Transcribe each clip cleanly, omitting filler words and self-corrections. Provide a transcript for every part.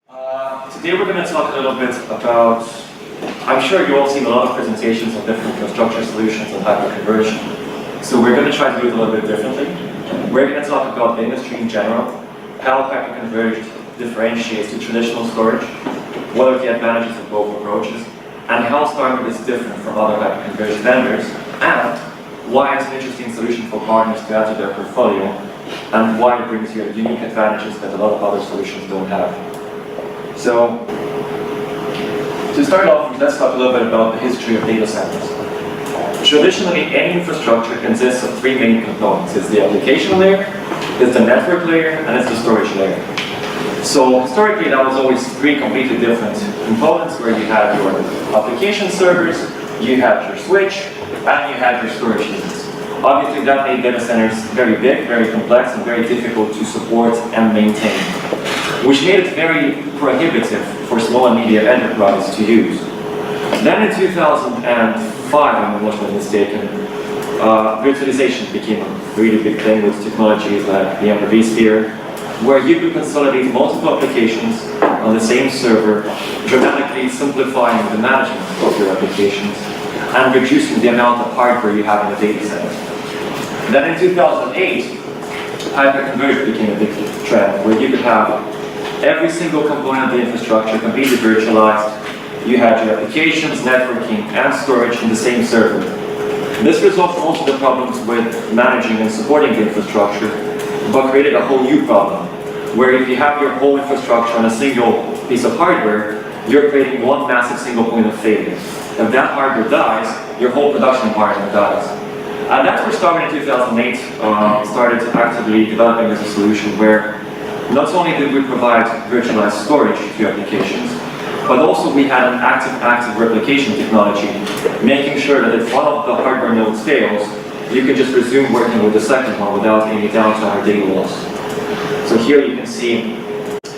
Today we're going to talk a little bit about, I'm sure you've all seen a lot of presentations of different infrastructure solutions and hyperconversion. So we're going to try to do it a little bit differently. We're going to talk about the industry in general, how hyperconverged differentiates to traditional storage, what are the advantages of both approaches, and how StarWind is different from other hyperconverged vendors, and why it's an interesting solution for partners to add to their portfolio, and why it brings you unique advantages that a lot of other solutions don't have. So, to start off, let's talk a little bit about the history of data centers. Traditionally, any infrastructure consists of three main components. It's the application layer, it's the network layer, and it's the storage layer. So historically, that was always three completely different components where you had your application servers, you had your switch, and you had your storage units. Obviously, that made data centers very big, very complex, and very difficult to support and maintain, which made it very prohibitive for small and medium enterprises to use. Then in 2005, if I'm not mistaken, virtualization became a really big thing with technologies like the vSphere, where you could consolidate multiple applications on the same server, dramatically simplifying the management of your applications and reducing the amount of hardware you have in the data center. Then in 2008, hyperconverged became a big trend, where you could have every single component of the infrastructure completely virtualized. You had your applications, networking, and storage in the same server. This resolved most of the problems with managing and supporting the infrastructure, but created a whole new problem, where if you have your whole infrastructure on a single piece of hardware, you're creating one massive single point of failure. If that hardware dies, your whole production environment dies. And that's where StarWind in 2008 started actively developing as a solution, where not only did we provide virtualized storage to applications, but also we had an active replication technology, making sure that if one of the hardware nodes fails, you can just resume working with the second one without any downtime or data loss. So here you can see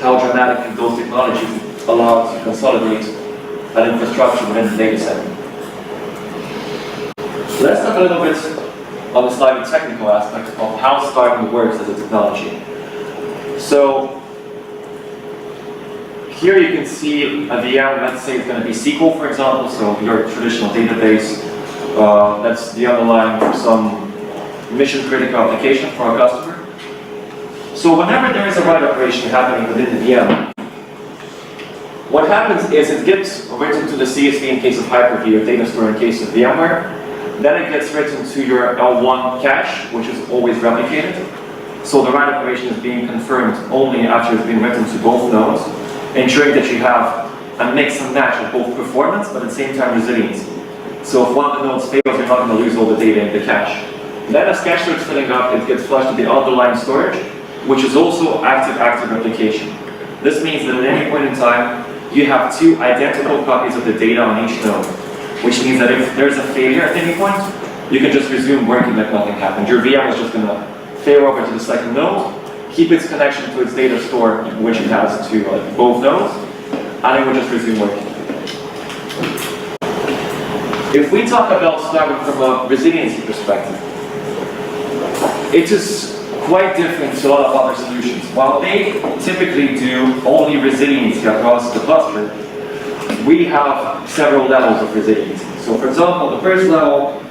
how dramatically those technologies allow to consolidate an infrastructure within the data center. Let's talk a little bit on the slightly technical aspect of how StarWind works as a technology. So here you can see a VM, let's say it's going to be SQL, for example, so your traditional database. That's the underlying for some mission-critical application for our customer. So whenever there is a write operation happening within the VM, what happens is it gets written to the CSV in case of Hyper-V or data store in case of VMware. Then it gets written to your L1 cache, which is always replicated. So the write operation is being confirmed only after it's been written to both nodes, ensuring that you have a mix and match of both performance, but at the same time resiliency. So if one of the nodes fails, you're not going to lose all the data in the cache. Then as cache starts filling up, it gets flushed to the underlying storage, which is also active replication. This means that at any point in time, you have two identical copies of the data on each node, which means that if there's a failure at any point, you can just resume working like nothing happened. Your VM is just going to fail over to the second node, keep its connection to its data store, which it has to both nodes, and it will just resume working. If we talk about StarWind from a resiliency perspective, it is quite different to a lot of other solutions. While they typically do only resiliency across the cluster, we have several levels of resiliency. So for example, the first level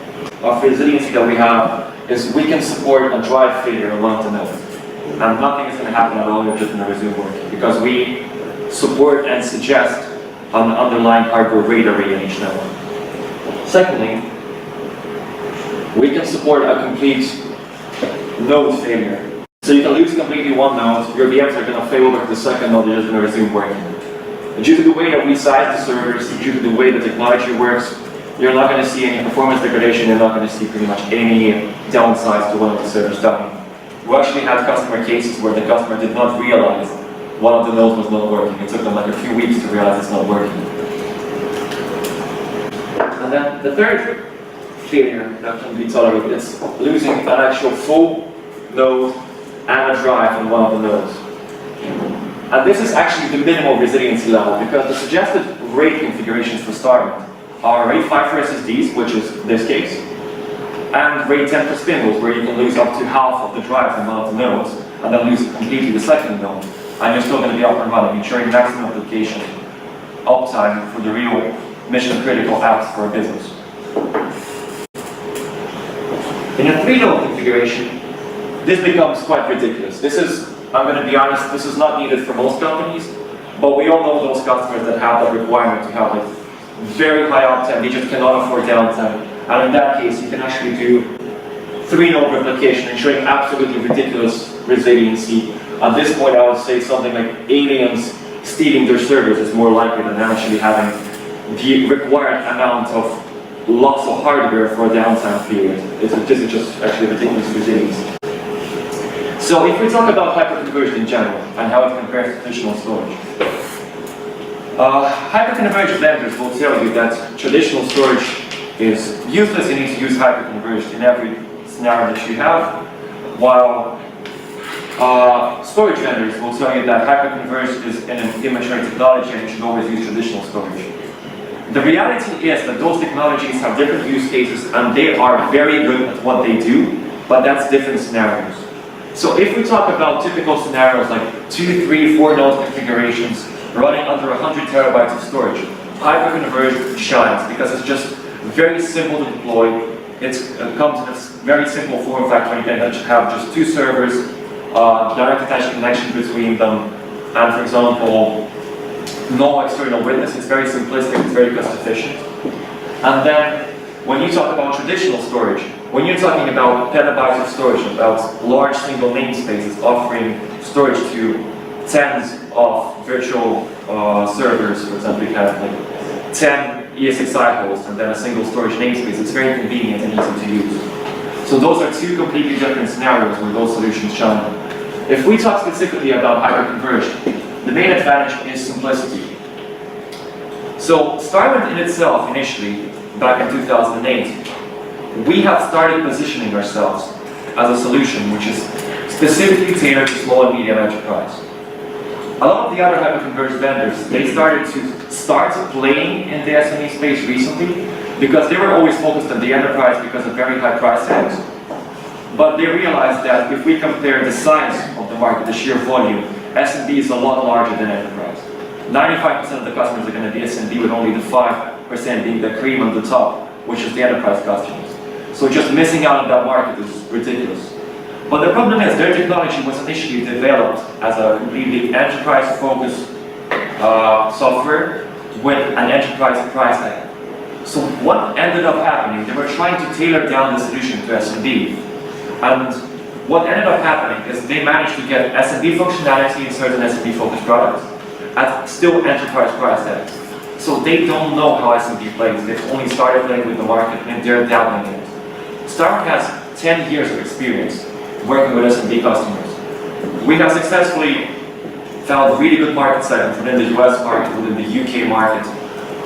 of resiliency that we have is we can support a drive failure on one of the nodes. And nothing is going to happen at all, you're just going to resume working, because we support and suggest an underlying hardware RAID array in each node. Secondly, we can support a complete node failure. So you can lose completely one node, your VMs are going to fail over to the second node, you're just going to resume working. And due to the way that we size the servers, due to the way the technology works, you're not going to see any performance degradation, you're not going to see pretty much any downsides to one of the servers dying. We actually had customer cases where the customer did not realize one of the nodes was not working. It took them like a few weeks to realize it's not working. And then the third failure that can be tolerated is losing an actual full node and a drive on one of the nodes. And this is actually the minimal resiliency level, because the suggested RAID configurations for StarWind are RAID 5 for SSDs, which is this case, and RAID 10 for spindles, where you can lose up to half of the drives in one of the nodes, and then lose completely the second node. and you're still going to be up and running, ensuring maximum application uptime for the real mission-critical apps for a business. In a 3-node configuration, this becomes quite ridiculous. This is, I'm going to be honest, this is not needed for most companies, but we all know those customers that have that requirement to have like very high uptime, they just cannot afford downtime. And in that case, you can actually do 3-node replication, ensuring absolutely ridiculous resiliency. At this point, I would say something like aliens stealing their servers is more likely than actually having the required amount of loss of hardware for a downtime period. This is just actually ridiculous resiliency. So if we talk about hyperconverged in general and how it compares to traditional storage, hyperconverged vendors will tell you that traditional storage is useless. You need to use hyperconverged in every scenario that you have, while storage vendors will tell you that hyperconverged is an immature technology and you should always use traditional storage. The reality is that those technologies have different use cases and they are very good at what they do, but that's different scenarios. So if we talk about typical scenarios like 2, 3, 4 node configurations running under 100 terabytes of storage, hyperconverged shines because it's just very simple to deploy. It comes in a very simple form factor. You can have just 2 servers, direct attached connection between them, and for example, no external witness. It's very simplistic, it's very cost efficient. And then when you talk about traditional storage, when you're talking about petabytes of storage, about large single namespaces offering storage to tens of virtual servers, for example, you have like 10 ESXi hosts and then a single storage namespace, it's very convenient and easy to use. So those are 2 completely different scenarios where those solutions shine. If we talk specifically about hyperconverged, the main advantage is simplicity. So StarWind in itself, initially, back in 2008, we have started positioning ourselves as a solution which is specifically tailored to small and medium enterprise. A lot of the other hyperconverged vendors, they started playing in the SME space recently because they were always focused on the enterprise because of very high price tags. But they realized that if we compare the size of the market, the sheer volume, SMB is a lot larger than enterprise. 95% of the customers are going to be SMB with only the 5% being the cream on the top, which is the enterprise customers. So just missing out on that market is ridiculous. But the problem is their technology was initially developed as a completely enterprise-focused software with an enterprise price tag. So what ended up happening, they were trying to tailor down the solution to SMB. And what ended up happening is they managed to get SMB functionality in certain SMB-focused products at still enterprise price tags. So they don't know how SMB plays. They've only started playing with the market and they're dabbling in it. StarWind has 10 years of experience working with SMB customers. We have successfully found really good market segments within the US market, within the UK market.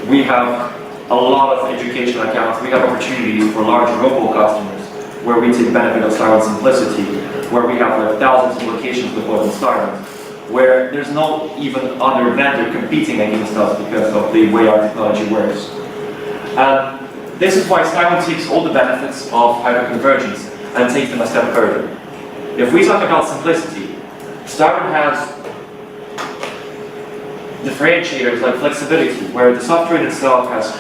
We have a lot of educational accounts. We have opportunities for large local customers where we take benefit of StarWind simplicity, where we have like thousands of locations deployed on StarWind, where there's no even other vendor competing against us because of the way our technology works. And this is why StarWind takes all the benefits of hyperconvergence and takes them a step further. If we talk about simplicity, StarWind has differentiators like flexibility, where the software in itself has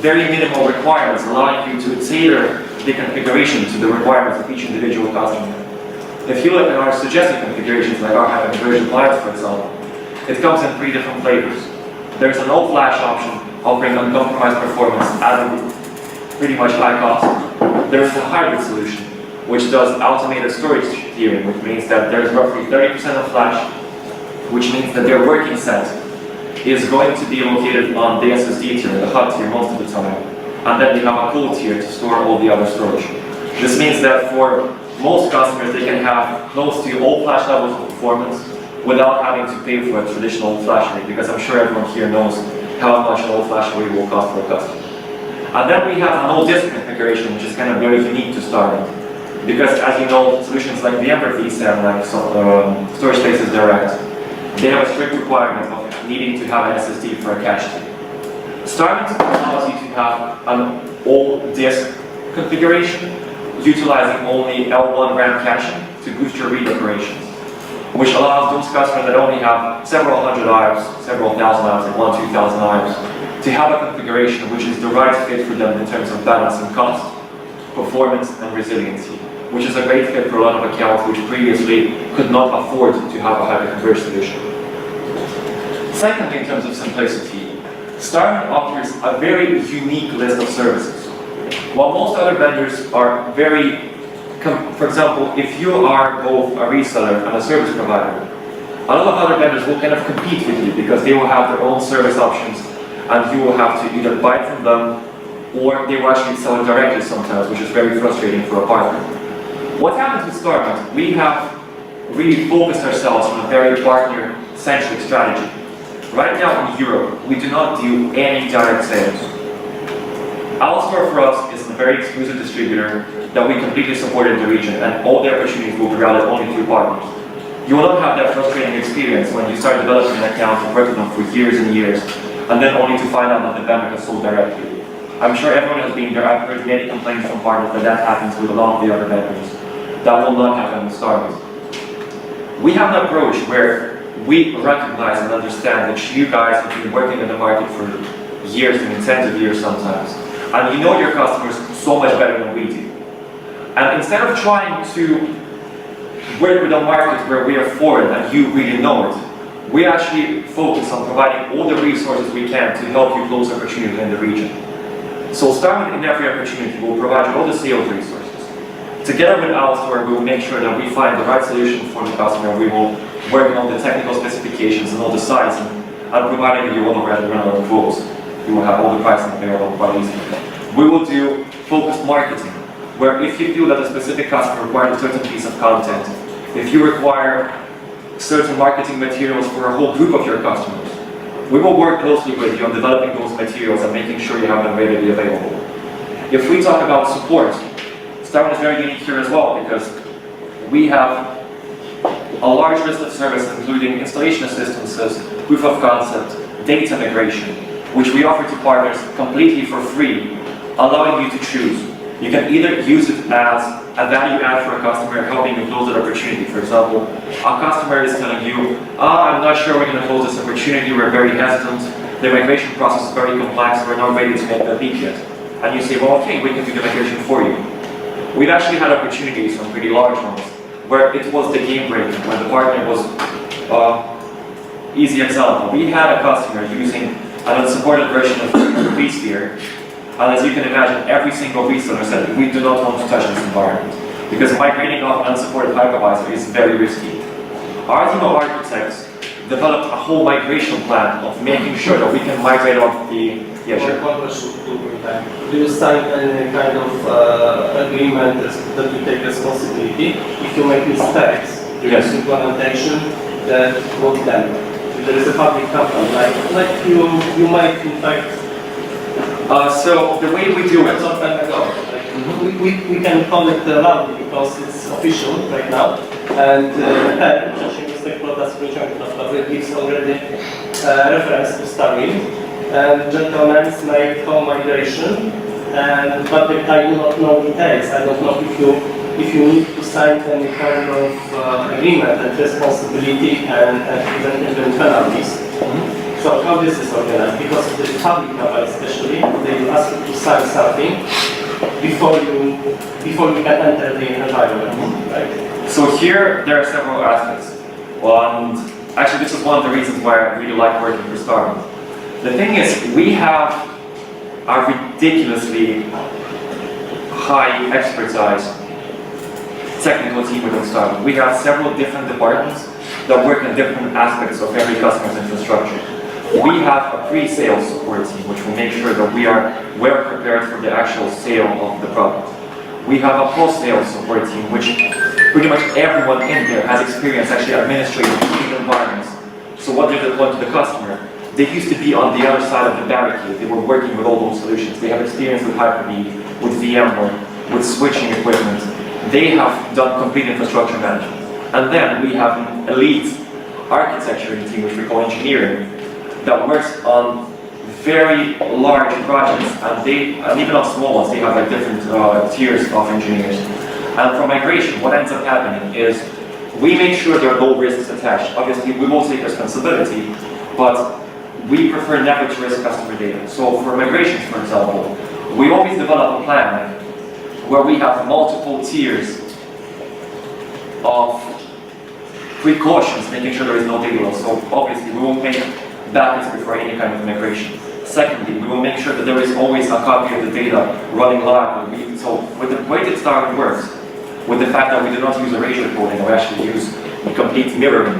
very minimal requirements, allowing you to tailor the configuration to the requirements of each individual customer. If you look at our suggested configurations, like our hyperconverged appliance, for example, it comes in 3 different flavors. There's an all-flash option offering uncompromised performance at a pretty much high cost. There's the hybrid solution, which does automated storage tiering, which means that there's roughly 30% of flash, which means that their working set is going to be located on the SSD tier, the hot tier most of the time. And then they have a cool tier to store all the other storage. This means that for most customers, they can have close to all flash levels of performance without having to pay for a traditional flash array, because I'm sure everyone here knows how much an old flash array will cost for a customer. And then we have an old disk configuration, which is kind of very unique to StarWind, because as you know, solutions like VMware vSAN, like Storage Spaces Direct, they have a strict requirement of needing to have an SSD for a cache tier. StarWind allows you to have an old disk configuration, utilizing only L1 RAM caching to boost your read operations. which allows those customers that only have several hundred IOPS, several thousand IOPS, like 1,000 to 2,000 IOPS, to have a configuration which is the right fit for them in terms of balancing cost, performance, and resiliency, which is a great fit for a lot of accounts which previously could not afford to have a hyper-converged solution. Secondly, in terms of simplicity, StarWind offers a very unique list of services. While most other vendors are very, for example, if you are both a reseller and a service provider, a lot of other vendors will kind of compete with you because they will have their own service options and you will have to either buy from them or they will actually sell it directly sometimes, which is very frustrating for a partner. What happens with StarWind? We have really focused ourselves on a very partner-centric strategy. Right now in Europe, we do not do any direct sales. Alistar for us is a very exclusive distributor that we completely support in the region, and all the opportunities will be routed only through partners. You will not have that frustrating experience when you start developing an account and work with them for years and years, and then only to find out that the vendor has sold directly. I'm sure everyone has been there. I've heard many complaints from partners that happens with a lot of the other vendors. That will not happen with StarWind. We have an approach where we recognize and understand that you guys have been working in the market for years, and tens of years sometimes. And you know your customers so much better than we do. And instead of trying to work with a market where we are foreign and you really know it, we actually focus on providing all the resources we can to help you close opportunities in the region. So StarWind in every opportunity will provide you all the sales resources. Together with Alistar, we will make sure that we find the right solution for the customer. We will work on the technical specifications and all the sites and providing you all the relevant quotes. You will have all the pricing available quite easily. We will do focused marketing, where if you feel that a specific customer requires a certain piece of content, if you require certain marketing materials for a whole group of your customers, we will work closely with you on developing those materials and making sure you have them readily available. If we talk about support, StarWind is very unique here as well because we have a large list of services including installation assistances, proof of concept, data migration, which we offer to partners completely for free, allowing you to choose. You can either use it as a value add for a customer, helping you close that opportunity. For example, a customer is telling you, I'm not sure we're going to close this opportunity, we're very hesitant, the migration process is very complex, we're not ready to make that leap yet. And you say, well, okay, we can do the migration for you. We've actually had opportunities, some pretty large ones, where it was the game breaker, where the partner was, easy example. We had a customer using an unsupported version of vSphere, and as you can imagine, every single reseller said, we do not want to touch this environment, because migrating off an unsupported hypervisor is very risky. Our team of architects developed a whole migration plan of making sure that we can migrate off the... Yeah, sure. One question, do you sign any kind of agreement that you take responsibility? If you make mistakes during implementation, then what then? If there is a public company, like you might in fact... So the way we do it... Some time ago, we can call it loudly because it's official right now, and gives already reference to StarWind. And gentlemen made home migration, but I do not know details. I don't know if you need to sign any kind of agreement and responsibility and even penalties. So how this is organized? Because of the public company especially, they will ask you to sign something before you can enter the environment, right? So here there are several aspects. And actually this is one of the reasons why I really like working for StarWind. The thing is, we have a ridiculously high expertise technical team within StarWind. We have several different departments that work in different aspects of every customer's infrastructure. We have a pre-sales support team, which will make sure that we are well prepared for the actual sale of the product. We have a post-sales support team, which pretty much everyone in there has experience actually administrating these environments. So what they're deploying to the customer, they used to be on the other side of the barricade. They were working with all those solutions. They have experience with Hyper-V, with VMware, with switching equipment. They have done complete infrastructure management. And then we have an elite architecture team, which we call engineering, that works on very large projects, and even on small ones, they have like different tiers of engineers. And for migration, what ends up happening is We make sure there are no risks attached. Obviously, we won't take responsibility, but we prefer never to risk customer data. So for migrations, for example, we always develop a plan where we have multiple tiers of precautions, making sure there is no data loss. So obviously, we won't make backups before any kind of migration. Secondly, we will make sure that there is always a copy of the data running live. So with the way that StarWind works, with the fact that we do not use erasure coding, we actually use a complete mirroring,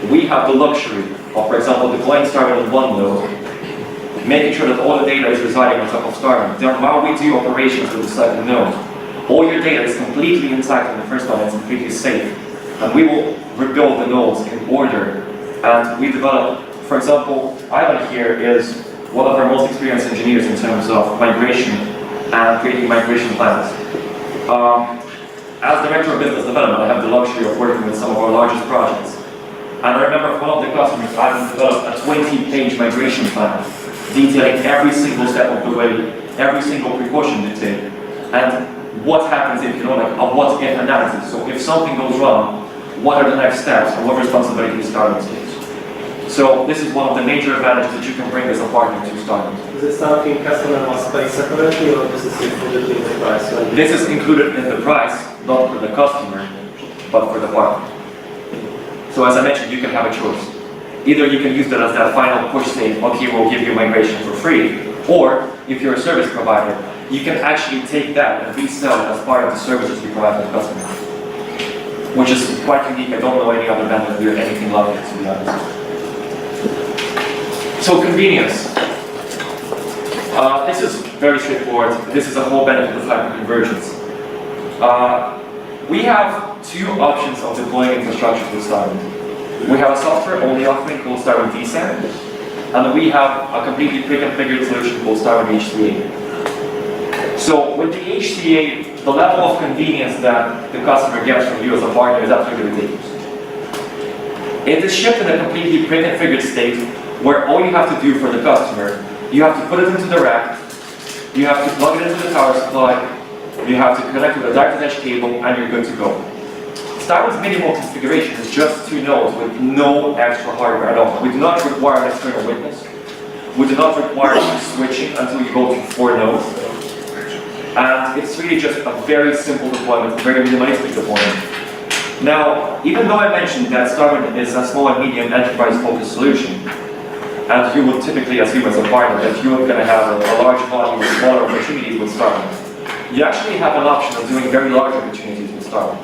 we have the luxury of, for example, deploying StarWind on one node, making sure that all the data is residing on top of StarWind. Then while we do operations with the second node, all your data is completely intact on the first one, it's completely safe. And we will rebuild the nodes in order. And we develop, for example, Ivan here is one of our most experienced engineers in terms of migration and creating migration plans. As Director of Business Development, I have the luxury of working with some of our largest projects. And I remember for one of the customers, I developed a 20-page migration plan, detailing every single step of the way, every single precaution you take, and what happens if, a what-if analysis. So if something goes wrong, what are the next steps, and what responsibility is StarWind takes. So this is one of the major advantages that you can bring as a partner to StarWind. Is it something customer must pay separately, or this is included in the price? This is included in the price, not for the customer, but for the partner. So as I mentioned, you can have a choice. Either you can use that as that final push saying, okay, we'll give you migration for free, or if you're a service provider, you can actually take that and resell it as part of the services you provide to the customer. Which is quite unique. I don't know any other vendor doing anything like it, to be honest. So convenience. This is very straightforward. This is a whole benefit of hyperconvergence. We have two options of deploying infrastructure with StarWind. We have a software-only offering called StarWind vSAN, and we have a completely pre-configured solution called StarWind HCA. So with the HCA, the level of convenience that the customer gets from you as a partner is absolutely ridiculous. It is shipped in a completely pre-configured state where all you have to do for the customer, you have to put it into the rack, you have to plug it into the power supply, you have to connect with a direct-to-edge cable, and you're good to go. StarWind's minimal configuration is just 2 nodes with no extra hardware at all. We do not require an external witness. We do not require switching until you go to 4 nodes. And it's really just a very simple deployment, a very minimalistic deployment. Now, even though I mentioned that StarWind is a small and medium enterprise-focused solution, and you would typically assume as a partner that you're going to have a large volume of smaller opportunities with StarWind, you actually have an option of doing very large opportunities with StarWind.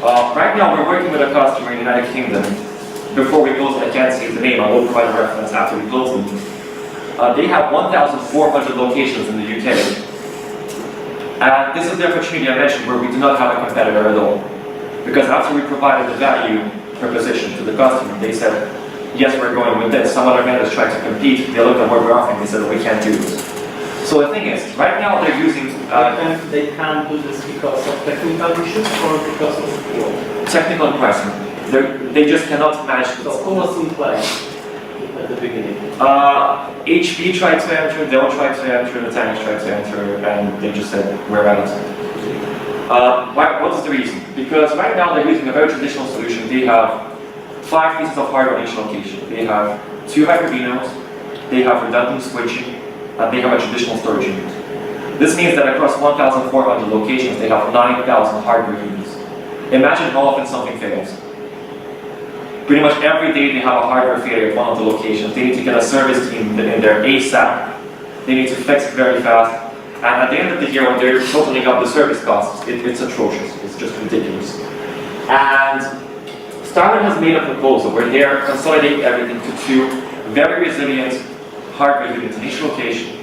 Right now, we're working with a customer in the United Kingdom. Before we close, I can't say the name, I will provide a reference after we close them. They have 1,400 locations in the UK. And this is the opportunity I mentioned where we do not have a competitor at all. Because after we provided the value proposition to the customer, they said, yes, we're going with this. Some other vendors tried to compete, they looked at what we're offering, they said, we can't do this. So the thing is, right now they're using... they can't do this because of technical issues or because of what? Technical and pricing. They just cannot manage this. So who was in place at the beginning? HP tried to enter, Dell tried to enter, Nutanix tried to enter, and they just said, we're out. What is the reason? Because right now they're using a very traditional solution. They have 5 pieces of hardware in each location. They have 2 Hyper-V nodes, they have redundant switching, and they have a traditional storage unit. This means that across 1,400 locations, they have 9,000 hardware units. Imagine how often something fails. Pretty much every day they have a hardware failure at one of the locations. They need to get a service team in there ASAP. They need to fix it very fast. And at the end of the year, when they're totaling up the service costs, it's atrocious. It's just ridiculous. And StarWind has made a proposal where they're consolidating everything to 2 very resilient hardware units in each location.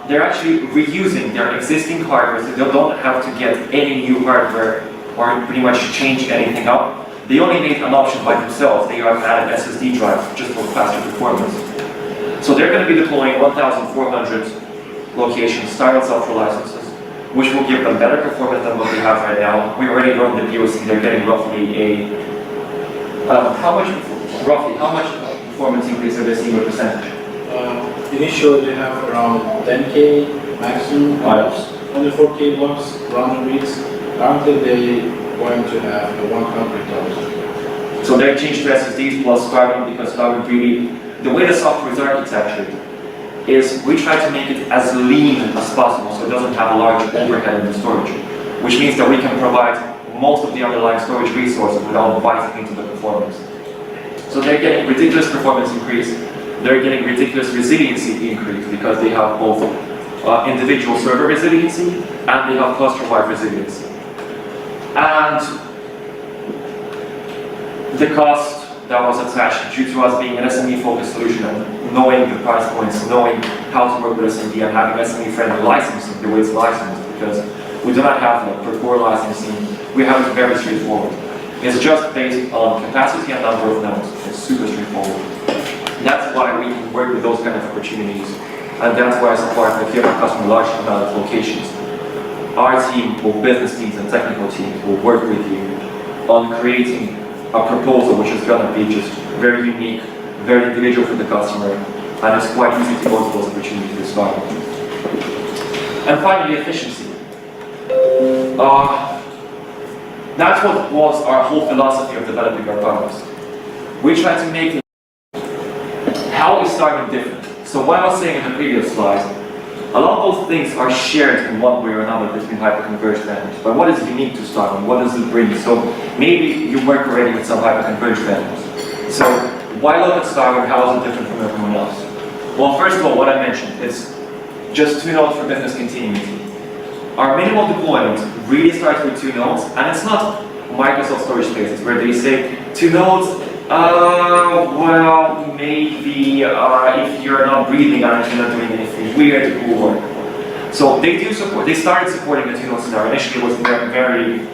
They're actually reusing their existing hardware, so they don't have to get any new hardware or pretty much change anything up. They only made an option by themselves. They have added SSD drive just for faster performance. So they're going to be deploying 1,400 locations, StarWind software licenses, which will give them better performance than what they have right now. We already run the POC. They're getting roughly how much performance increase are they seeing with percentage? Initially, they have around 10K maximum blocks, only 4K blocks, 100 weeks. Currently, they going to have the 100,000. So they changed to SSDs plus StarWind because StarWind really, the way the software is architectured is we try to make it as lean as possible so it doesn't have a large overhead in the storage, which means that we can provide most of the underlying storage resources without biting into the performance. So they're getting ridiculous performance increase, they're getting ridiculous resiliency increase because they have both individual server resiliency and they have cluster-wide resiliency. And the cost that was attached due to us being an SME-focused solution and knowing the price points, knowing how to work with SME and having SME-friendly licensing, the way it's licensed, because we do not have like per core licensing, we have it very straightforward. It's just based on capacity and number of nodes. It's super straightforward. That's why we can work with those kind of opportunities, and that's why I support if you have a customer large amount of locations. Our team, both business teams and technical teams, will work with you on creating a proposal which is going to be just very unique, very individual for the customer, and it's quite easy to go to those opportunities to start. And finally, efficiency. That's what was our whole philosophy of developing our products. We try to make it how we started different. So what I was saying in the previous slide, a lot of those things are shared in one way or another between hyperconverged vendors. But what is unique to StarWind? What does it bring? So maybe you work already with some hyperconverged vendors. So why look at StarWind? How is it different from everyone else? Well, first of all, what I mentioned, it's just 2 nodes for business continuity. Our minimal deployment really starts with 2 nodes, and it's not Microsoft storage spaces where they say 2 nodes, well, maybe if you're not breathing and you're not doing anything weird, it will work. So they do support, they started supporting the 2 node scenario. Initially it was very,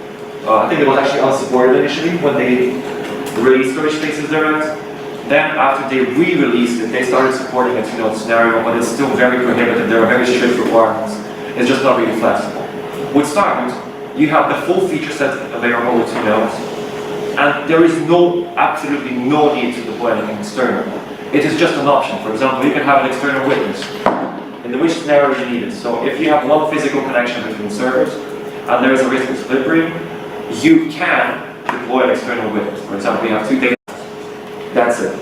I think it was actually unsupported initially when they released storage spaces direct. Then after they re-released it, they started supporting a 2 node scenario, but it's still very prohibited. There are very strict requirements. It's just not really flexible. With StarWind, you have the full feature set available with 2 nodes, and there is absolutely no need to deploy anything external. It is just an option. For example, you can have an external witness in which scenario you need it. So if you have one physical connection between servers, and there is a risk of slipping, you can deploy an external witness. For example, you have 2 data. That's it.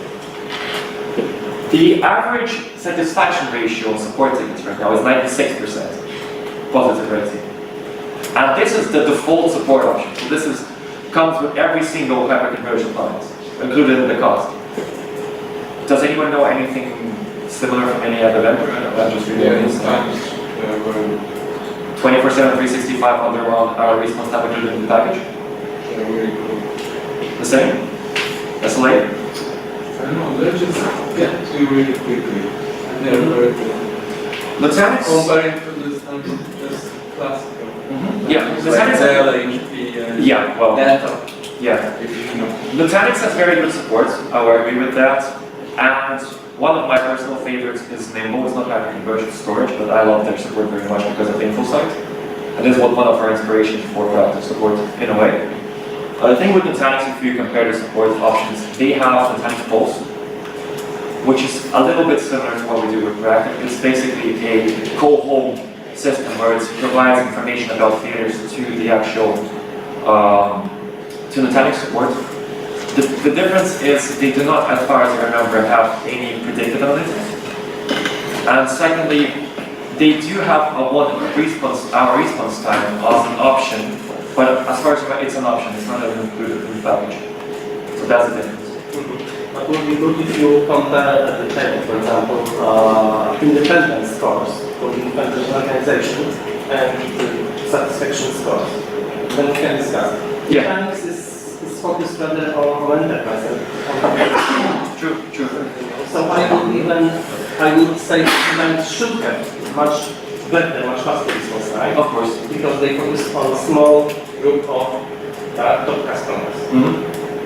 The average satisfaction ratio on support tickets right now is 96%. Positive rating. And this is the default support option. So this comes with every single hyperconverged client, included in the cost. Does anyone know anything similar from any other vendor? I'm just reading this. 24/7, 365 on their response time included in the package? Really cool. The same? SLA? I don't know, they just get to really quickly. And they're very good. Nutanix? Comparing to this classical. Yeah, Nutanix. Yeah, well, Data. yeah. If you know. Nutanix has very good support. I will agree with that. And one of my personal favorites is Nimble. It's not hyperconverged storage, but I love their support very much because of InfoSight. And this was one of our inspirations for proactive support in a way. The thing with Nutanix, if you compare the support options, they have Nutanix Pulse, which is a little bit similar to what we do with proactive. It's basically a co-home system where it provides information about failures to the actual to Nutanix support. The difference is they do not, as far as I remember, have any predictive analytics. And secondly, they do have a response time as an option, but as far as it's an option, it's not even included in the package. So that's the difference. But would be good if you compare at the table, for example, independent scores for independent organizations and satisfaction scores. Then we can discuss. Yeah. Nutanix is focused rather on enterprise. True. So I would say Nutanix should have much better, much faster response time. Of course. Because they focus on a small group of top customers.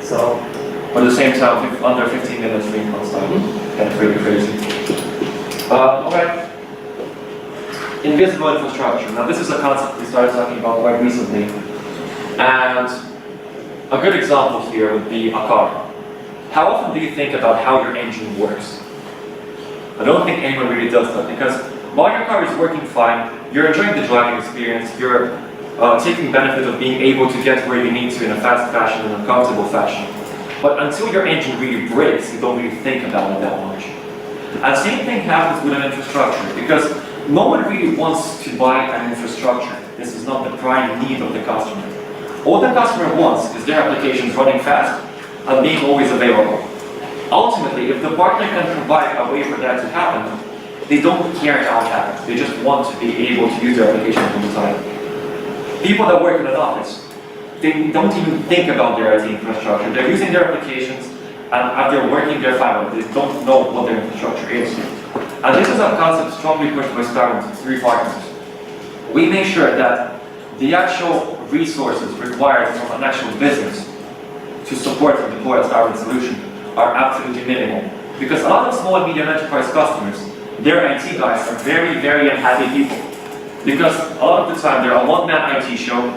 So. But at the same time, under 15 minutes response time, kind of really crazy. Okay. Invisible infrastructure. Now this is a concept we started talking about quite recently. And a good example here would be a car. How often do you think about how your engine works? I don't think anyone really does that because while your car is working fine, you're enjoying the driving experience, you're taking benefit of being able to get where you need to in a fast fashion, in a comfortable fashion. But until your engine really breaks, you don't really think about it that much. And same thing happens with an infrastructure, because no one really wants to buy an infrastructure. This is not the prime need of the customer. All the customer wants is their applications running fast and being always available. Ultimately, if the partner can provide a way for that to happen, they don't care how it happens. They just want to be able to use their application all the time. People that work in an office, they don't even think about their IT infrastructure. They're using their applications, and as they're working their file, they don't know what their infrastructure is. And this is a concept strongly pushed by StarWind through partners. We make sure that the actual resources required from an actual business to support and deploy a StarWind solution are absolutely minimal. Because a lot of small and medium enterprise customers, their IT guys are very, very unhappy people. Because a lot of the time they're a one-man IT show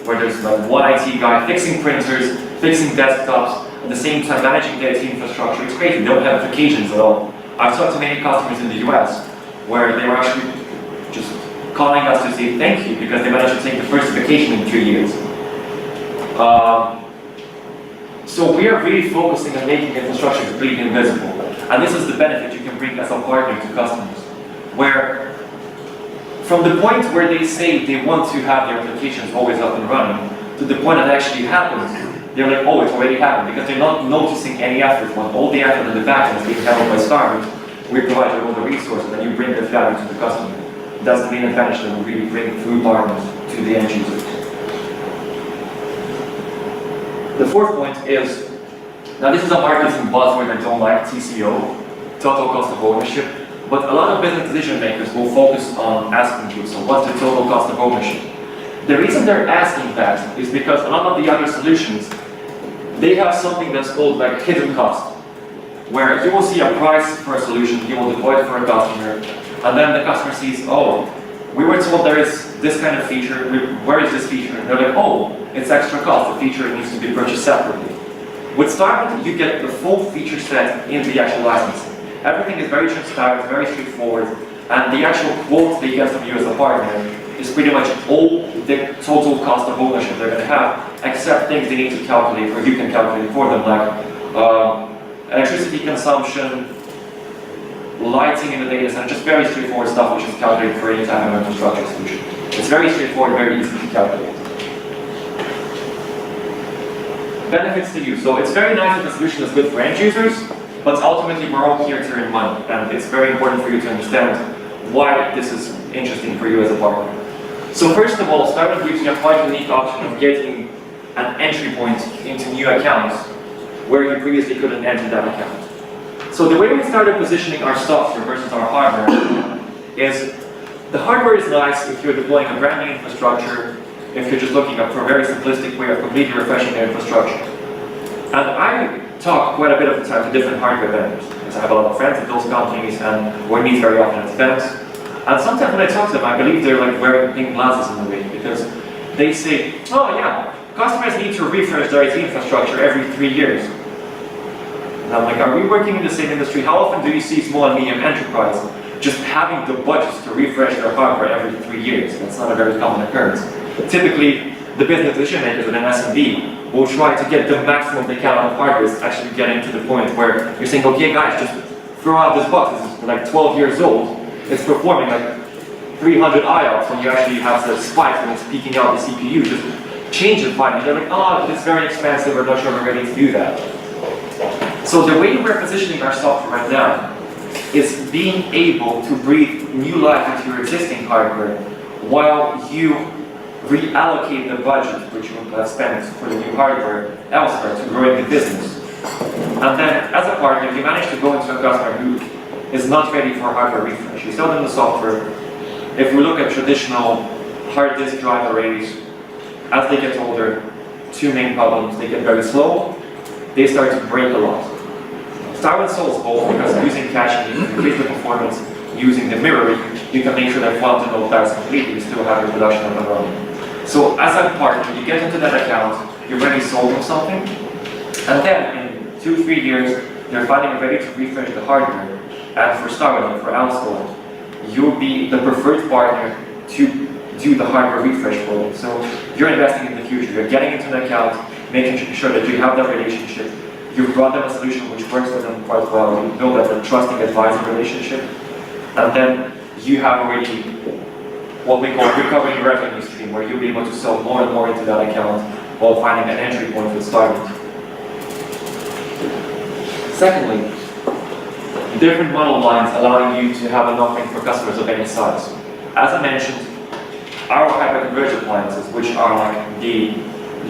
where there's like one IT guy fixing printers, fixing desktops, at the same time managing the IT infrastructure. It's crazy, they don't have vacations at all. I've talked to many customers in the US where they were actually just calling us to say thank you because they managed to take the first vacation in 3 years. So we are really focusing on making infrastructure completely invisible. And this is the benefit you can bring as a partner to customers. Where from the point where they say they want to have their applications always up and running, to the point that actually happens, they're like, oh, it's already happened, because they're not noticing any effort. When all the effort in the back end is being handled by StarWind, we provide you all the resources and you bring that value to the customer. That's the main advantage that we really bring through partners to the end users. The fourth point is, now this is a marketing buzzword I don't like, TCO, total cost of ownership, but a lot of business decision makers will focus on asking you, so what's the total cost of ownership? The reason they're asking that is because a lot of the other solutions, they have something that's called like hidden cost, where you will see a price for a solution, you will deploy it for a customer, and then the customer sees, oh, we were told there is this kind of feature, where is this feature? And they're like, oh, it's extra cost, the feature needs to be purchased separately. With StarWind, you get the full feature set in the actual licensing. Everything is very transparent, very straightforward, and the actual quote they get from you as a partner is pretty much all the total cost of ownership they're going to have, except things they need to calculate, or you can calculate for them, like electricity consumption, lighting in the data center, just very straightforward stuff which is calculated for any type of infrastructure solution. It's very straightforward, very easy to calculate. Benefits to you. So it's very nice that the solution is good for end users, but ultimately we're all here to earn money, and it's very important for you to understand why this is interesting for you as a partner. So first of all, StarWind gives you a quite unique option of getting an entry point into new accounts where you previously couldn't enter that account. So the way we started positioning our software versus our hardware is, the hardware is nice if you're deploying a brand new infrastructure, if you're just looking for a very simplistic way of completely refreshing your infrastructure. And I talk quite a bit of the time to different hardware vendors, because I have a lot of friends at those companies and we meet very often at events. And sometimes when I talk to them, I believe they're like wearing pink glasses in a way, because they say, oh yeah, customers need to refresh their IT infrastructure every 3 years. And I'm like, are we working in the same industry? How often do you see small and medium enterprise just having the budgets to refresh their hardware every 3 years? That's not a very common occurrence. Typically, the business decision makers within SMB will try to get the maximum they can out of hardware, actually getting to the point where you're saying, okay guys, just throw out this box, this is like 12 years old, it's performing like 300 IOPS when you actually have the spike when it's peaking out the CPU, just change it finally. They're like, oh, it's very expensive, we're not sure we're ready to do that. So the way we're positioning our software right now is being able to breathe new life into your existing hardware while you reallocate the budget which you have spent for the new hardware elsewhere to growing the business. And then, as a partner, if you manage to go into a customer who is not ready for a hardware refresh, you sell them the software. If we look at traditional hard disk drive arrays, as they get older, two main problems. They get very slow, they start to break a lot. StarWind solves both, because using caching, you can increase the performance. Using the mirroring, you can make sure that once the node dies completely, you still have your production up and running. So as a partner, you get into that account, you're already sold them something, and then in 2-3 years, they're finally ready to refresh the hardware. And for StarWind, for Alstor, you'll be the preferred partner to do the hardware refresh for you. So you're investing in the future, you're getting into an account, making sure that you have that relationship, you've brought them a solution which works for them quite well, you build that trusting advisor relationship, and then you have already what we call recovering revenue stream, where you'll be able to sell more and more into that account while finding an entry point with StarWind. Secondly, different model lines allowing you to have an offering for customers of any size. As I mentioned, our hyper-converged appliances, which are like the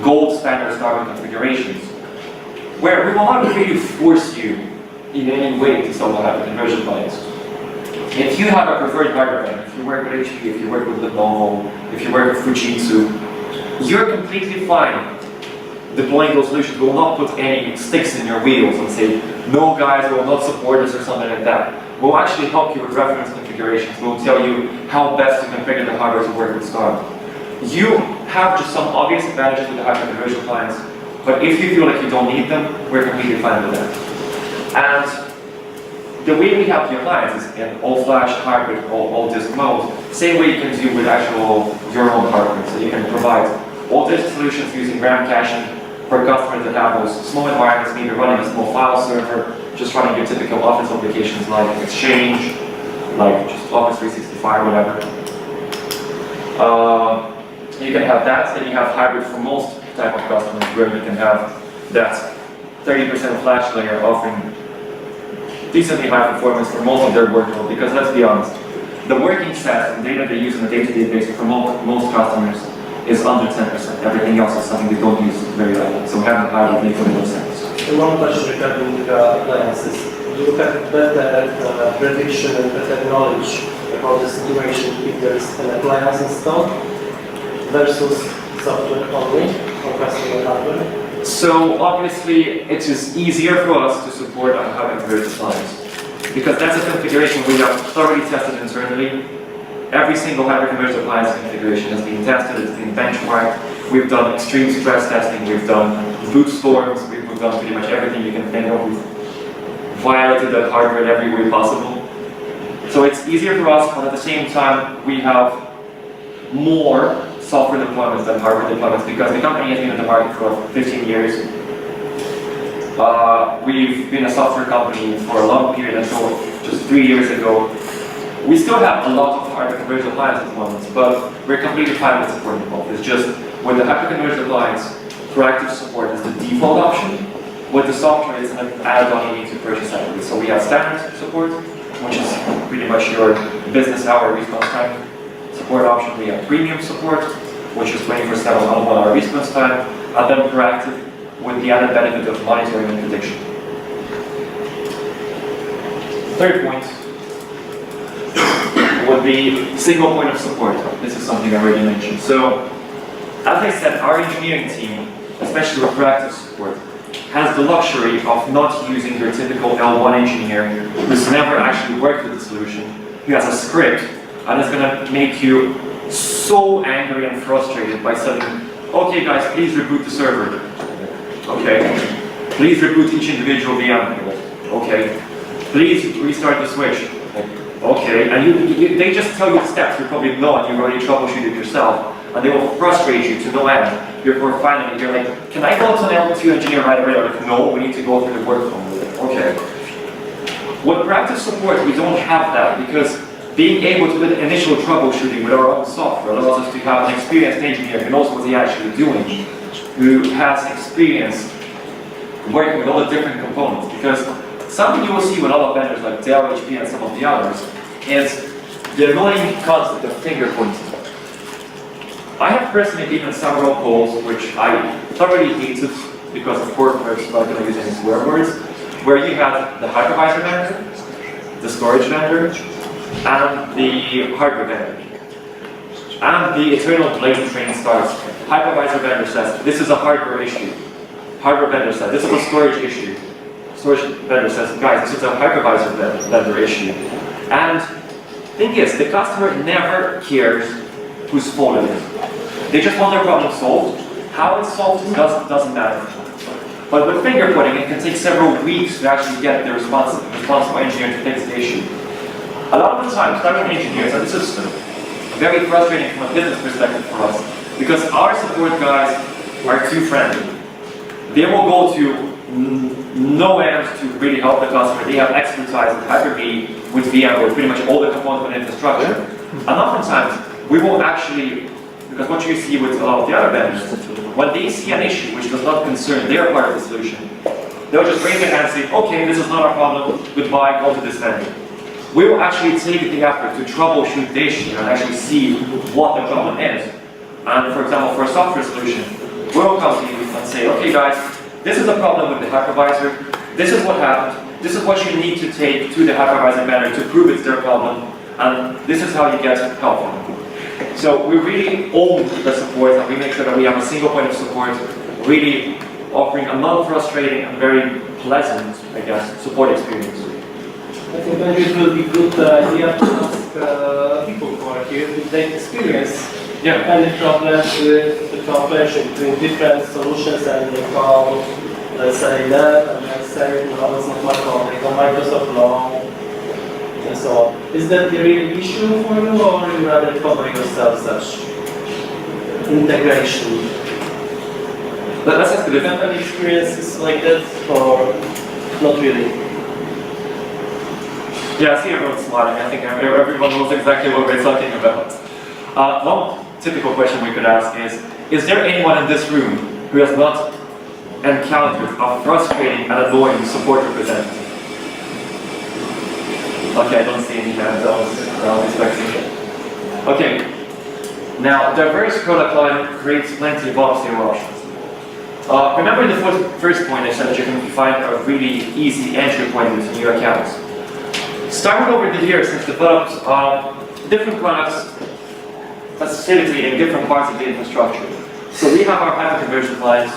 gold standard StarWind configurations, where we will not really force you in any way to sell the hyper-converged appliance. If you have a preferred hardware vendor, if you work with HP, if you work with Lenovo, if you work with Fujitsu, you're completely fine deploying those solutions. We will not put any sticks in your wheels and say, no guys, we will not support this or something like that. We'll actually help you with reference configurations. We'll tell you how best to configure the hardware to work with StarWind. You have just some obvious advantages with the hyper-converged appliance, but if you feel like you don't need them, we're completely fine with that. And the way we have the appliance is in all-flash, hybrid, all-disk mode, same way you can do with actual your own hardware. So you can provide all-disk solutions using RAM caching for customers that have those small environments, maybe running a small file server, just running your typical Office applications like Exchange, like just Office 365, whatever. You can have that, and you have hybrid for most type of customers, where you can have that 30% flash layer offering decently high performance for most of their workload, because let's be honest, the working set and data they use on a day-to-day basis for most customers is under 10%. Everything else is something they don't use very often, so having high makes a little sense. One question regarding appliances. You have better prediction and better knowledge about the situation if there is an appliance installed versus software only or customer hardware? So obviously it is easier for us to support a hyper-converged appliance, because that's a configuration we have thoroughly tested internally. Every single hyper-converged appliance configuration has been tested, it's been benchmarked. We've done extreme stress testing, we've done boot storms, we've done pretty much everything you can think of. We've violated that hardware in every way possible. So it's easier for us, but at the same time we have more software deployments than hardware deployments, because the company has been in the market for 15 years. We've been a software company for a long period until just 3 years ago. We still have a lot of hyper-converged appliance deployments, but we're completely fine with supporting both. It's just with the hyper-converged appliance, proactive support is the default option. With the software, it's an add-on you need to purchase separately. So we have standard support, which is pretty much your business hour response time support option. We have premium support, which is 24/7 on 1 hour response time, and then proactive with the added benefit of monitoring and prediction. Third point would be single point of support. This is something I already mentioned. So, as I said, our engineering team, especially with proactive support, has the luxury of not using your typical L1 engineer who's never actually worked with the solution, who has a script and is going to make you so angry and frustrated by saying, okay guys, please reboot the server. Okay. Please reboot each individual VM. Okay. Please restart the switch. Okay. And they just tell you the steps you probably know and you've already troubleshooted yourself. And they will frustrate you to no end. Before finally you're like, can I go to an L2 engineer right away? Like, no, we need to go through the workflow with it. Okay. With practice support, we don't have that, because being able to do initial troubleshooting with our own software allows us to have an experienced engineer who knows what they're actually doing, who has experience working with all the different components. Because something you will see with other vendors like Dell, HP, and some of the others is the annoying concept of finger pointing. I have personally been in several calls which I thoroughly hated because of course I was not going to use any swear words, where you had the hypervisor vendor, the storage vendor, and the hardware vendor. And the eternal blame train starts. Hypervisor vendor says, this is a hardware issue. Hardware vendor says, this is a storage issue. Storage vendor says, guys, this is a hypervisor vendor issue. And thing is, the customer never cares whose fault it is. They just want their problem solved. How it's solved doesn't matter. But with finger pointing, it can take several weeks to actually get the responsible engineer to fix the issue. A lot of the time, starting engineers, and this is very frustrating from a business perspective for us, because our support guys are too friendly. They will go to no ends to really help the customer. They have expertise with Hyper-V, with VM, with pretty much all the components and infrastructure. And oftentimes, we will actually, because what you see with a lot of the other vendors, when they see an issue which does not concern their part of the solution, they'll just raise their hand and say, okay, this is not our problem, goodbye, go to this vendor. We will actually take the effort to troubleshoot the issue and actually see what the problem is. And for example, for a software solution, we'll come to you and say, okay guys, this is a problem with the hypervisor, this is what happened, this is what you need to take to the hypervisor vendor to prove it's their problem, and this is how you get help from them. So we really own the support, and we make sure that we have a single point of support, really offering a non-frustrating and very pleasant, I guess, support experience. I think maybe it will be a good idea to ask people who are here if they experience any problems with the cooperation between different solutions and they call, let's say that, and they say, no, it's not my call, they call Microsoft Law, and so on. Is that the real issue for you, or you rather cover yourself such integration? Let's ask the Do you have any experiences like that, or not really? Yeah, I see everyone's smiling. I think everyone knows exactly what we're talking about. One typical question we could ask is there anyone in this room who has not encountered a frustrating and annoying support representative? Okay, I don't see any hands. I was expecting. Okay, now diverse product line creates plenty of upsell options. Remember the first point I said that you can find a really easy entry point into new accounts. StarWind over the years has developed different products facilitating different parts of the infrastructure. So we have our hyper-conversion appliance,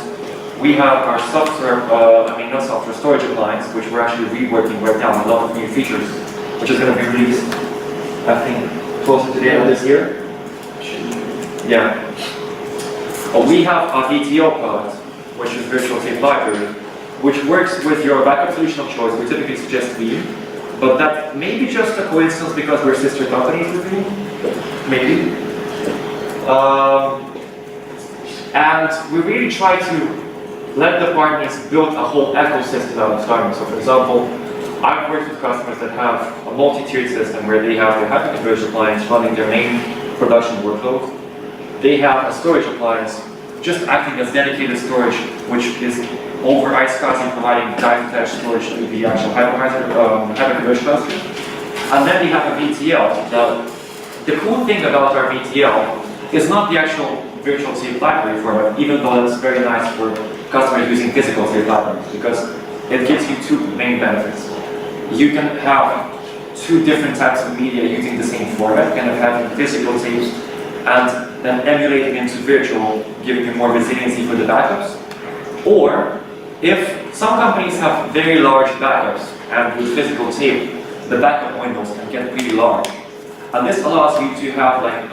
we have our software, not software, storage appliance, which we're actually reworking right now with a lot of new features, which is going to be released, I think, closer to the end of this year. Yeah. We have a VTO product, which is Virtual Tape Library, which works with your backup solution of choice. We typically suggest Veeam. But that may be just a coincidence because we're sister companies with you, maybe. And we really try to let the partners build a whole ecosystem out of StarWind. So for example, I've worked with customers that have a multi-tiered system where they have their hyper-conversion appliance running their main production workload. They have a storage appliance just acting as dedicated storage, which is over iSCSI providing direct attached storage to the actual hyper-conversion cluster. And then we have a VTL. Now, the cool thing about our VTL is not the actual virtual tape library format, even though it's very nice for customers using physical tape libraries, because it gives you two main benefits. You can have two different types of media using the same format, kind of having physical tapes and then emulating into virtual, giving you more resiliency for the backups. Or, if some companies have very large backups, and with physical tape, the backup windows can get really large. And this allows you to have like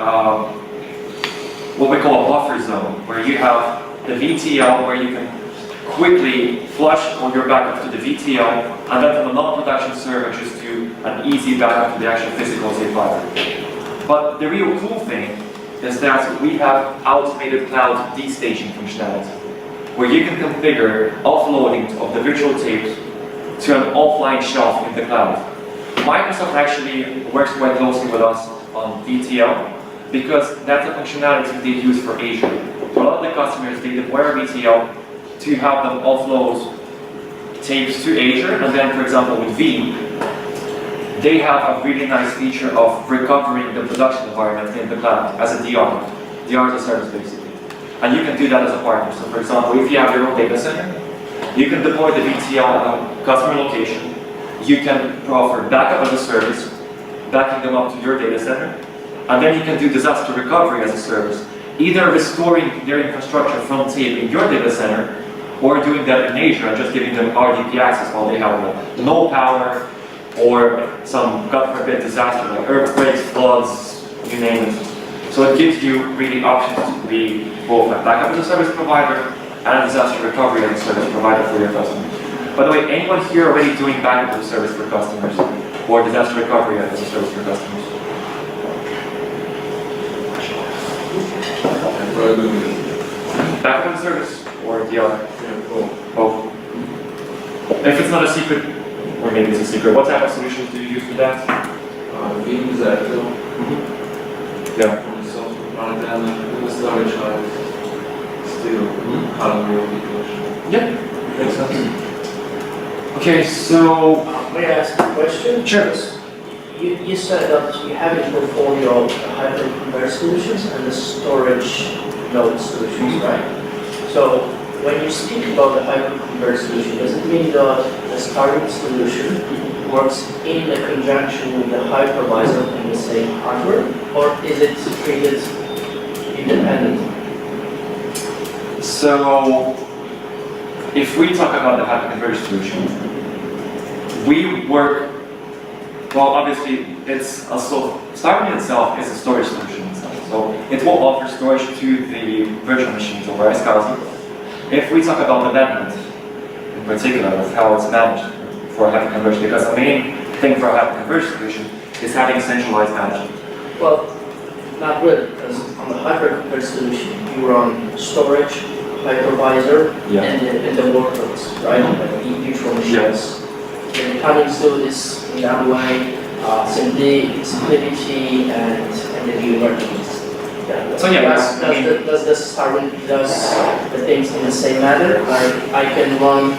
what we call a buffer zone, where you have the VTL, where you can quickly flush all your backups to the VTL, and then from a non-production server just do an easy backup to the actual physical tape library. But the real cool thing is that we have automated cloud destaging functionality, where you can configure offloading of the virtual tapes to an offline shelf in the cloud. Microsoft actually works quite closely with us on VTL because that's a functionality they use for Azure. For a lot of the customers, they deploy our VTL to have them offload tapes to Azure, and then, for example, with Veeam, they have a really nice feature of recovering the production environment in the cloud as a DR. DR as a service, basically. And you can do that as a partner. So for example, if you have your own data center, you can deploy the VTL at a customer location. You can offer backup as a service, backing them up to your data center. And then you can do disaster recovery as a service, either restoring their infrastructure from tape in your data center, or doing that in Azure and just giving them RDP access while they have no power, or some, God forbid, disaster like earthquakes, floods, you name it. So it gives you really options to be both a backup as a service provider and a disaster recovery as a service provider for your customers. By the way, anyone here already doing backup as a service for customers or disaster recovery as a service for customers? prefer doing it. Backup as a service or DR? Yeah, cool. Both. If it's not a secret, or maybe it's a secret, what type of solutions do you use for that? Beam is active. Yeah. So, and then in the storage I still have real application. Yeah, makes sense. Okay, so May I ask a question? Sure. You said that you have in portfolio the hyperconverged solutions and the storage node solutions, right? So when you speak about the hyperconverged solution, does it mean that the StarWind solution works in conjunction with the hypervisor in the same hardware, or is it treated independently? So, if we talk about the hyperconverged solution, we work, well, obviously, StarWind itself is a storage solution itself. So, it will offer storage to the virtual machines over SCSI. If we talk about the management, in particular, of how it's managed for a hyperconverged, because the main thing for a hyperconverged solution is having centralized management. Well, not really, because on the hyperconverged solution, you run storage, hypervisor, Yeah. and the workloads, right? Like the virtual machines. The mechanics do this in that way, simplicity and the new workloads. Yeah. So yeah, does the StarWind does the things in the same manner? Like I can run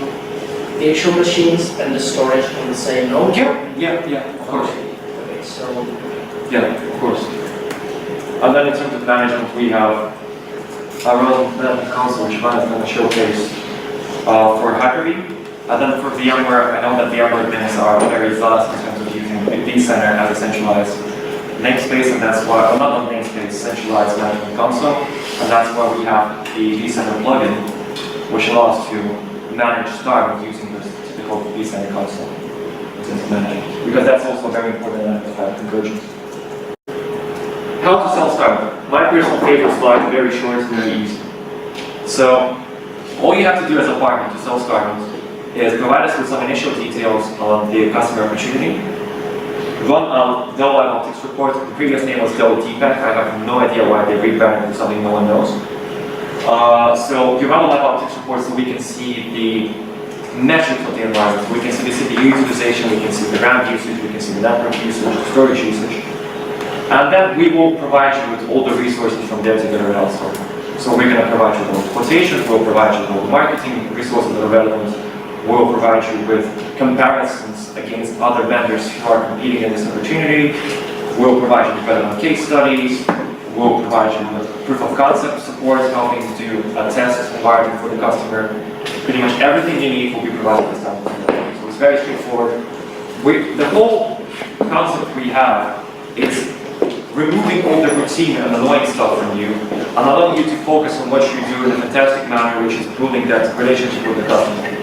virtual machines and the storage on the same node? Yeah, of course. Okay, so Yeah, of course. And then in terms of management, we have our own management console, which Ivan is going to showcase for Hyper-V. And then for VMware, I know that VMware admins are very zealous in terms of using vCenter as a centralized namespace, and that's why, well, not a namespace, centralized management console, and that's why we have the vCenter plugin, which allows us to manage StarWind using this typical vCenter console. Because that's also very important element of convergence. How to sell StarWind? My personal favorite slide, very short, very easy. So, all you have to do as a partner to sell StarWind is provide us with some initial details on the customer opportunity, run a Dell Live Optics report. The previous name was Dell DPEC. I have no idea why they rebranded to something no one knows. So you run a Live Optics report so we can see the metrics of the environment. We can see the utilization, we can see the RAM usage, we can see the network usage, the storage usage. And then we will provide you with all the resources from there to get it elsewhere. So we're going to provide you with quotations, we'll provide you with all the marketing resources that are relevant, we'll provide you with comparisons against other vendors who are competing in this opportunity, we'll provide you with relevant case studies, we'll provide you with proof of concept support, helping to do a test environment for the customer. Pretty much everything you need will be provided this time. So it's very straightforward. The whole concept we have is removing all the routine and annoying stuff from you and allowing you to focus on what you do in a fantastic manner, which is building that relationship with the customer.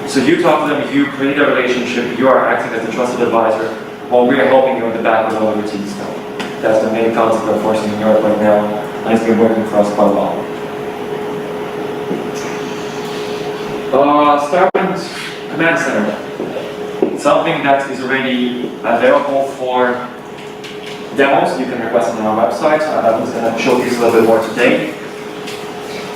So you talk to them, you create a relationship, you are acting as a trusted advisor, while we are helping you in the back with all the routine stuff. That's the main concept we're forcing in Europe right now, and it's been working for us quite well. StarWind Command Center. Something that is already available for demos. You can request them on our website. I'm just going to showcase a little bit more today.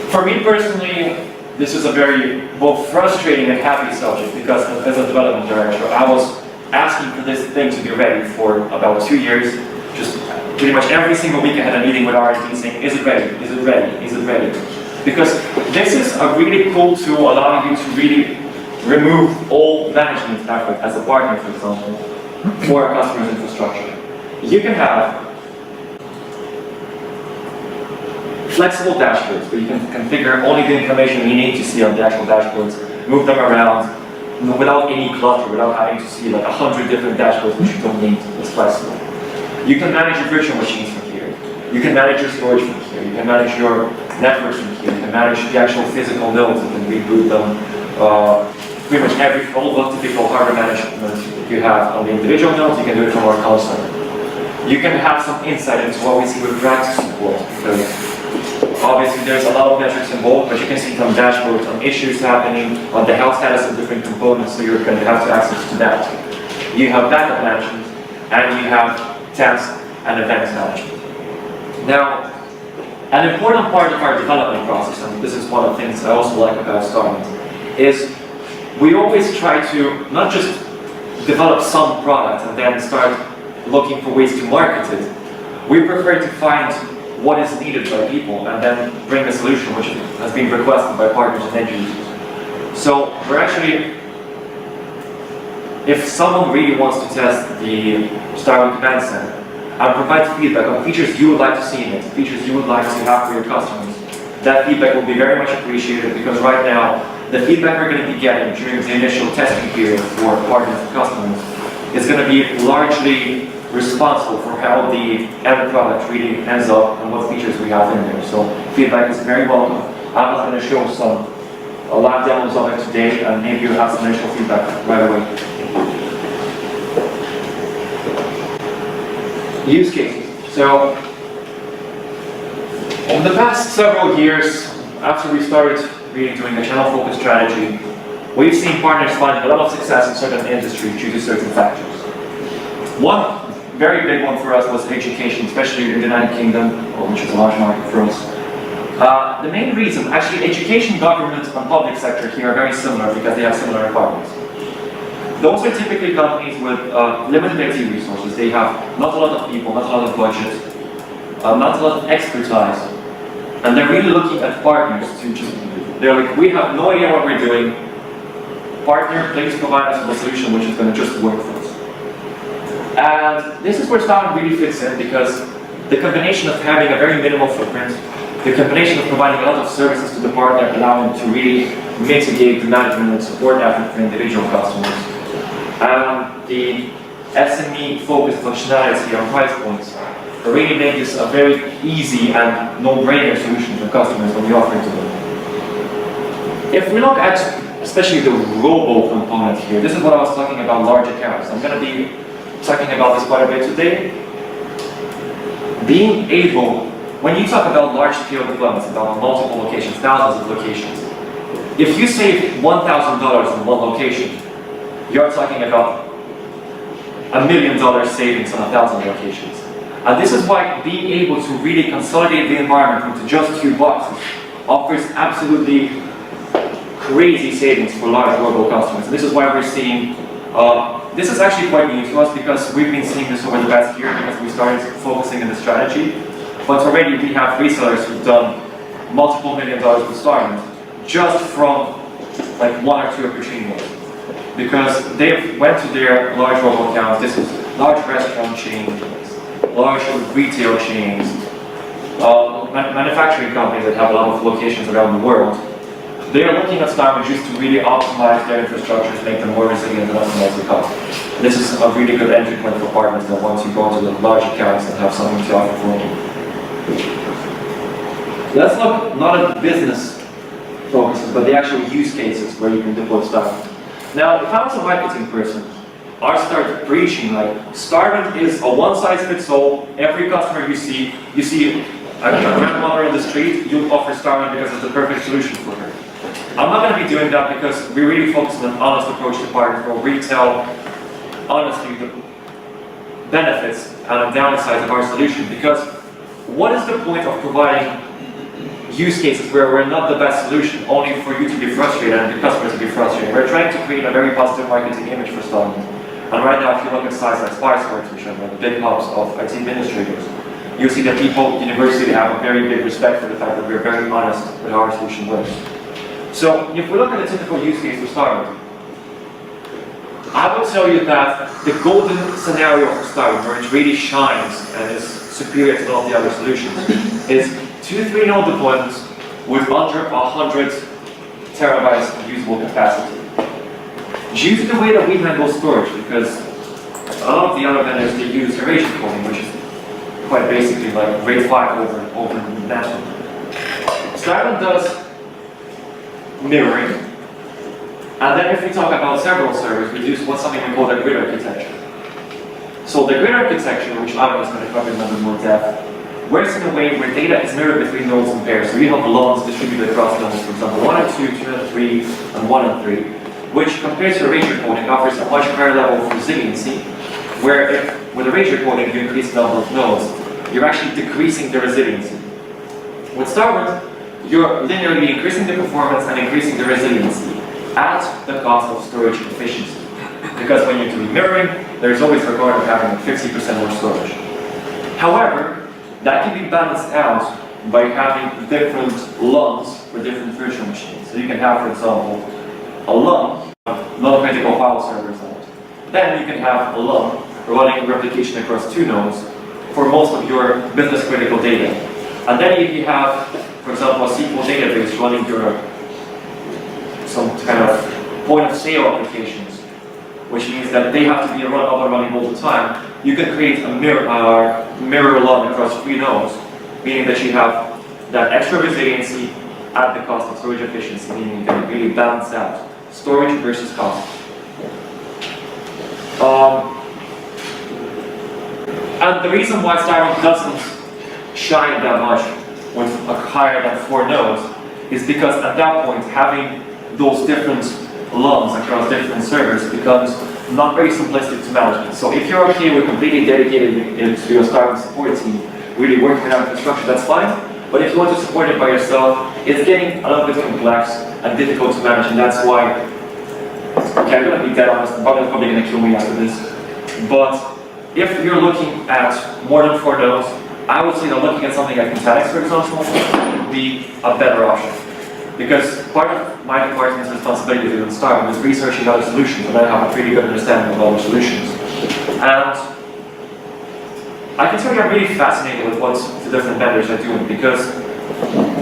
For me personally, this is a very both frustrating and happy subject because as a development director, I was asking for this thing to be ready for about 2 years. Just pretty much every single week I had a meeting with R&D saying, is it ready? Is it ready? Is it ready? Because this is a really cool tool allowing you to really remove all management effort as a partner, for example, for a customer's infrastructure. You can have flexible dashboards where you can configure only the information you need to see on the actual dashboards, move them around without any clutter, without having to see like 100 different dashboards which you don't need. It's flexible. You can manage your virtual machines from here. You can manage your storage from here. You can manage your networks from here. You can manage the actual physical nodes. You can reboot them. Pretty much all the typical hardware management you have on the individual nodes, you can do it from our console. You can have some insight into what we see with practice support. Obviously, there's a lot of metrics involved, but you can see some dashboards on issues happening, on the health status of different components, so you're going to have access to that. You have backup management, and you have task and events management. Now, An important part of our development process, and this is one of the things I also like about StarWind, is we always try to not just develop some product and then start looking for ways to market it. We prefer to find what is needed by people and then bring a solution which has been requested by partners and end users. So we're actually, if someone really wants to test the StarWind Command Center and provide feedback on features you would like to see in it, features you would like to have for your customers, that feedback will be very much appreciated, because right now, the feedback we're going to be getting during the initial testing period for partners and customers is going to be largely responsible for how the end product really ends up and what features we have in there. So feedback is very welcome. I'm going to show some live demos of it today, and maybe you'll have some initial feedback right away. Use cases. So over the past several years, after we started really doing a channel-focused strategy, we've seen partners finding a lot of success in certain industries due to certain factors. One very big one for us was education, especially in the United Kingdom, which is a large market for us. The main reason, actually, education, government, and public sector here are very similar because they have similar requirements. Those are typically companies with limited IT resources. They have not a lot of people, not a lot of budget, not a lot of expertise, and they're really looking at partners to just, they're like, we have no idea what we're doing. Partner, please provide us with a solution which is going to just work for us. And this is where StarWind really fits in, because the combination of having a very minimal footprint, the combination of providing a lot of services to the partner, allowing them to really mitigate the management and support effort for individual customers, and the SME-focused functionality and price points really make this a very easy and no-brainer solution for customers when we offer it to them. If we look at especially the robo component here, this is what I was talking about, large accounts. I'm going to be talking about this quite a bit today. Being able, when you talk about large-scale deployments, about multiple locations, thousands of locations, if you save $1,000 in one location, you're talking about $1 million savings on 1,000 locations. And this is why being able to really consolidate the environment into just 2 boxes offers absolutely crazy savings for large global customers. And this is why we're seeing, this is actually quite new to us, because we've been seeing this over the past year because we started focusing on the strategy. But already we have resellers who've done multiple $1 million with StarWind just from like 1 or 2 opportunities. Because they went to their large global accounts. This is large restaurant chains, large retail chains, manufacturing companies that have a lot of locations around the world. They are looking at StarWind just to really optimize their infrastructure to make them more resilient and optimize the cost. This is a really good entry point for partners that want to go to the large accounts and have something to offer for them. Let's look not at business focuses, but the actual use cases where you can deploy StarWind. Now, if I was a marketing person, I start preaching like StarWind is a one-size-fits-all. Every customer you see a grandmother on the street, you'll offer StarWind because it's the perfect solution for her. I'm not going to be doing that, because we really focus on an honest approach to partners where we tell honestly the benefits and the downsides of our solution. Because what is the point of providing use cases where we're not the best solution, only for you to be frustrated and the customers to be frustrated? We're trying to create a very positive marketing image for StarWind. And right now, if you look at sites like SpiceWorks, which are the big hubs of IT administrators, you see that people at university have a very big respect for the fact that we're very honest with how our solution works. So if we look at a typical use case for StarWind, I would tell you that the golden scenario for StarWind, where it really shines and is superior to all the other solutions, is 2-3 node deployments with under 100 terabytes of usable capacity. Due to the way that we handle storage, because a lot of the other vendors, they use erasure coding, which is quite basically like RAID 5 over network. StarWind does mirroring, and then if we talk about several servers, we do something we call the grid architecture. So the grid architecture, which I was going to cover in a little more depth, works in a way where data is mirrored between nodes and pairs. So you have loads distributed across nodes, for example, 1 and 2, 2 and 3, and 1 and 3, which compared to erasure coding offers a much higher level of resiliency, where if with erasure coding you increase the number of nodes, you're actually decreasing the resiliency. With StarWind, you're linearly increasing the performance and increasing the resiliency at the cost of storage efficiency. Because when you're doing mirroring, there's always a regard of having 50% more storage. However, that can be balanced out by having different LUNs for different virtual machines. So you can have, for example, a LUN, non-critical file servers on it. Then you can have a LUN running replication across 2 nodes for most of your business critical data. And then if you have, for example, a SQL database running your some kind of point of sale applications, which means that they have to be up and running all the time, you can create a mirror LUN across 3 nodes, meaning that you have that extra resiliency at the cost of storage efficiency, meaning you can really balance out storage versus cost. And the reason why StarWind doesn't shine that much with a higher than 4 nodes is because at that point having those different LUNs across different servers becomes not very simplistic to manage. So if you're okay with completely dedicated into your StarWind support team, really working without infrastructure, that's fine. But if you want to support it by yourself, it's getting a little bit complex and difficult to manage, and that's why, okay, I'm gonna be dead honest, I'm probably gonna kill me after this. But if you're looking at more than 4 nodes, I would say that looking at something like Nutanix, for example, would be a better option. Because part of my department's responsibility in StarWind is researching other solutions, and I have a pretty good understanding of other solutions. And I can tell you I'm really fascinated with what the different vendors are doing, because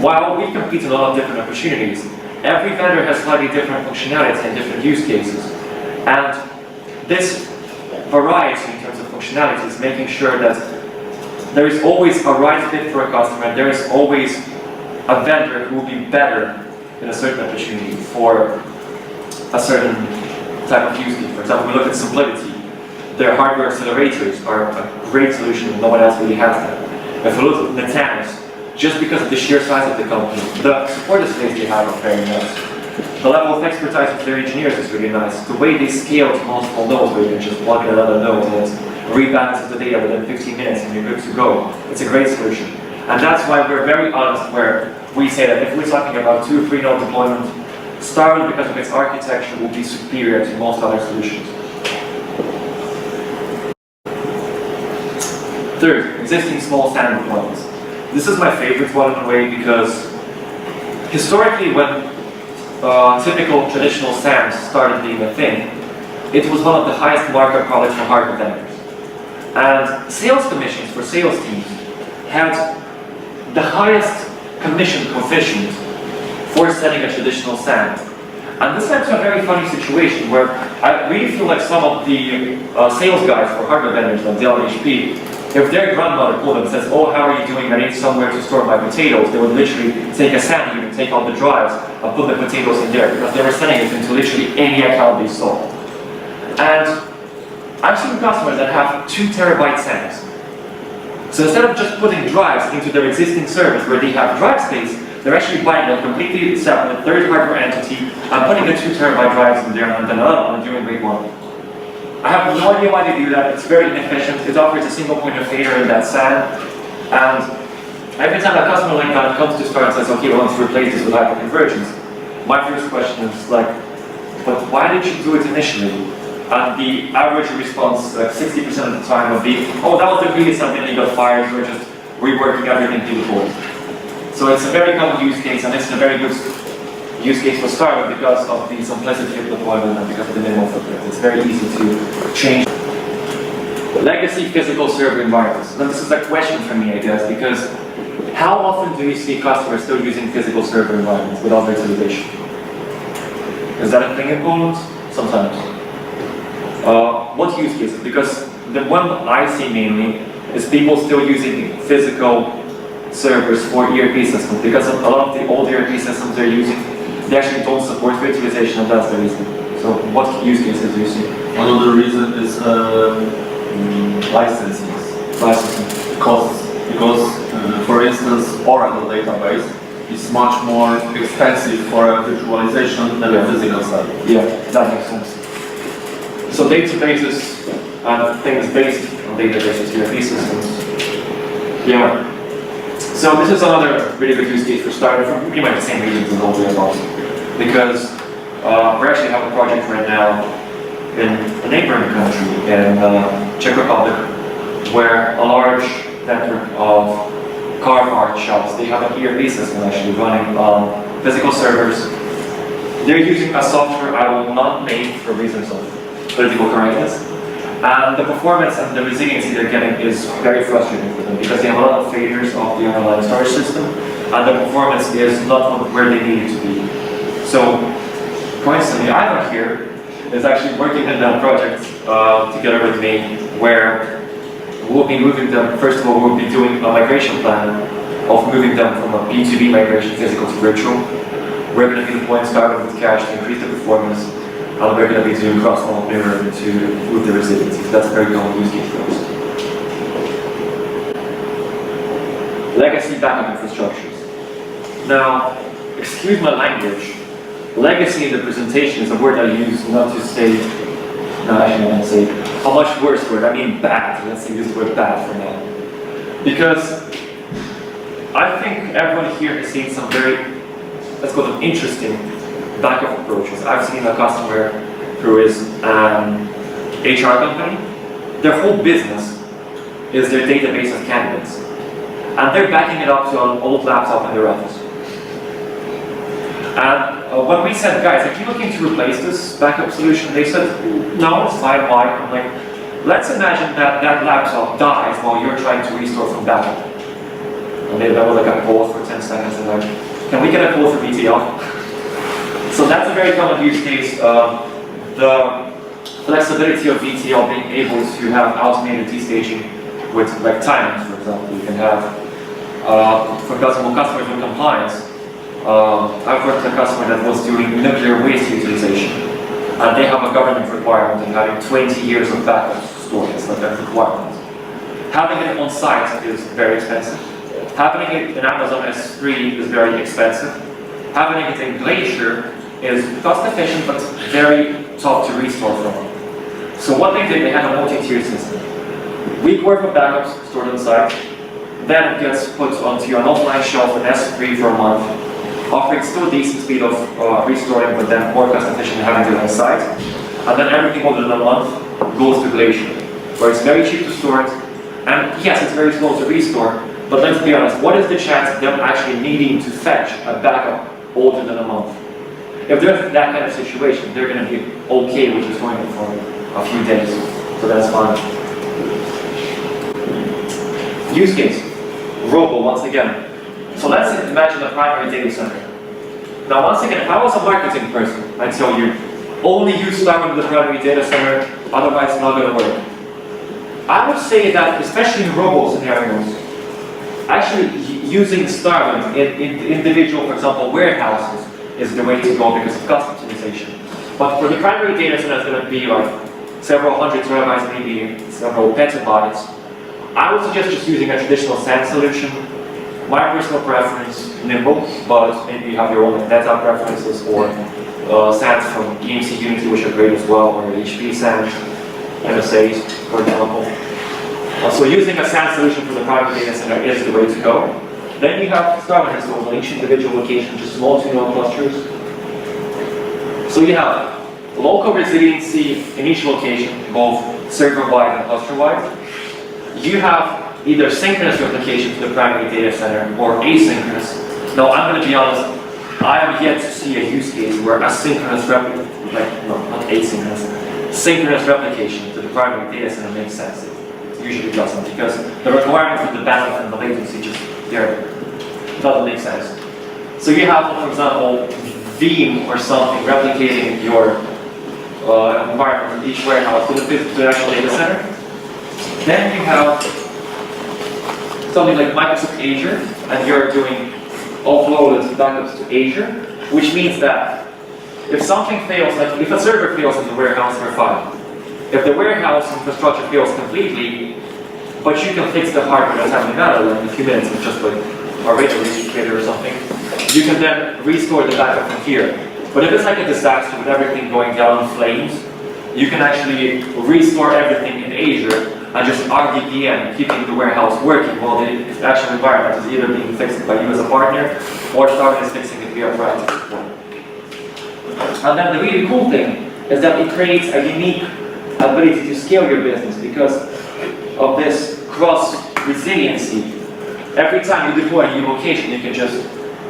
while we compete in a lot of different opportunities, every vendor has slightly different functionality and different use cases. And this variety in terms of functionality is making sure that there is always a right fit for a customer, there is always a vendor who will be better in a certain opportunity for a certain type of use case. For example, we look at Simplicity. Their hardware accelerators are a great solution, and no one else really has them. If we look at Nutanix, just because of the sheer size of the company, the support displays they have are very nice. The level of expertise of their engineers is really nice. The way they scale to multiple nodes, where you can just plug in another node and it rebalances the data within 15 minutes and you're good to go. It's a great solution. And that's why we're very honest where we say that if we're talking about 2 or 3 node deployment, StarWind, because of its architecture, will be superior to most other solutions. Third, existing small SAN deployments. This is my favorite one in a way because historically when typical traditional SANs started being a thing, it was one of the highest markup products for hardware vendors. And sales commissions for sales teams had the highest commission coefficient for setting a traditional SAN. And this led to a very funny situation where I really feel like some of the sales guys for hardware vendors like Dell and HP, if their grandmother called them and says, oh, how are you doing? I need somewhere to store my potatoes, they would literally take a SAN unit, take all the drives, and put the potatoes in there because they were sending it into literally any account they saw. And I've seen customers that have 2 terabyte SANs. So instead of just putting drives into their existing servers where they have drive space, they're actually buying a completely separate third hardware entity and putting the 2 terabyte drives in there and then another doing great one. I have no idea why they do that. It's very inefficient. It offers a single point of failure in that SAN. And every time a customer like that comes to StarWind and says, okay, we want to replace this with hyperconvergence, my first question is like, but why did you do it initially? And the average response, 60% of the time, would be, oh, that was the previous something that got fired, we're just reworking everything before. So it's a very common use case, and it's a very good use case for StarWind because of the simplicity of deployment and because of the minimal footprint. It's very easy to change. Legacy physical server environments. Now this is a question for me, I guess, because how often do you see customers still using physical server environments without virtualization? Is that a thing in Poland? Sometimes. What use cases? Because the one I see mainly is people still using physical servers for ERP systems, because a lot of the old ERP systems they're using, they actually don't support virtualization, and that's the reason. So what use cases do you see? One of the reasons is licensing costs, because for instance Oracle database is much more expensive for a virtualization than a physical side. Yeah, that makes sense. So databases and things based on databases, ERP systems. Yeah. So this is another really good use case for starting from pretty much the same reasons as all the others. Because we actually have a project right now in a neighboring country, in Czech Republic, where a large network of car part shops, they have an ERP system actually running on physical servers. They're using a software I will not name for reasons of political correctness. And the performance and the resiliency they're getting is very frustrating for them because they have a lot of failures of the underlying storage system and the performance is not where they need it to be. So, coincidentally, Ivan here is actually working in that project together with me where we'll be moving them, first of all, we'll be doing a migration plan of moving them from a B2B migration physical to virtual. We're going to be deploying StarWind with cache to increase the performance, and we're going to be doing cross-model mirror to improve the resiliency. So that's a very common use case for us. Legacy backup infrastructures. Now, excuse my language, legacy in the presentation is a word I use not to say, no, actually I don't say, a much worse word, I mean bad. Let's use the word bad for now. Because I think everyone here has seen some very, let's call them interesting backup approaches. I've seen a customer who is an HR company. Their whole business is their database of candidates. And they're backing it up to an old laptop in their office. And when we said, guys, are you looking to replace this backup solution? They said, no, it's fine, why? I'm like, let's imagine that that laptop dies while you're trying to restore from backup. And they was like a pause for 10 seconds and like, can we get a call for VTL? So that's a very common use case. The flexibility of VTL being able to have automated destaging with like timers, for example. You can have, for example, customers with compliance. I've worked with a customer that was doing nuclear waste utilization, and they have a government requirement of having 20 years of backup storage. It's like a requirement. Having it on site is very expensive. Having it in Amazon S3 is very expensive. Having it in Glacier is cost efficient but very tough to restore from. So what they did, they had a multi-tier system. Week worth of backups stored on site, then it gets put onto an offline shelf in S3 for a month, offering still decent speed of restoring, but then more cost efficient than having it on site. And then everything older than a month goes to Glacier, where it's very cheap to store it, and yes, it's very slow to restore, but let's be honest, what is the chance of them actually needing to fetch a backup older than a month? If there's that kind of situation, they're going to be okay with restoring it for a few days, so that's fine. Use case, Robo once again. So let's imagine a primary data center. Now once again, if I was a marketing person, I'd tell you, only use StarWind with the primary data center, otherwise it's not going to work. I would say that, especially in Robo scenarios, actually using StarWind in individual, for example, warehouses is the way to go because of cost optimization. But for the primary data center, it's going to be like several hundred terabytes, maybe several petabytes. I would suggest just using a traditional SAN solution. My personal preference, Nimble, but maybe you have your own data preferences or SANs from EMC Unity, which are great as well, or HP SAN, MSAs, for example. So using a SAN solution for the private data center is the way to go. Then you have StarWind installed on each individual location, just small two-node clusters. So you have local resiliency in each location, both server-wide and cluster-wide. You have either synchronous replication to the primary data center or asynchronous. Now I'm going to be honest, I have yet to see a use case where asynchronous not asynchronous, synchronous replication to the primary data center makes sense. It usually doesn't, because the requirements of the bandwidth and the latency just doesn't make sense. So you have, for example, Veeam or something replicating your environment from each warehouse to the actual data center. Then you have something like Microsoft Azure, and you're doing offloaded backups to Azure, which means that if something fails, like if a server fails in the warehouse, we're fine. If the warehouse infrastructure fails completely, but you can fix the hardware that's having that in a few minutes with just like a radio indicator or something, you can then restore the backup from here. But if it's like a disaster with everything going down in flames, you can actually restore everything in Azure, and just RDPM, keeping the warehouse working while the actual environment is either being fixed by you as a partner or StarWind is fixing it via proactive support. And then the really cool thing is that it creates a unique ability to scale your business because of this cross-resiliency. Every time you deploy a new location, you can just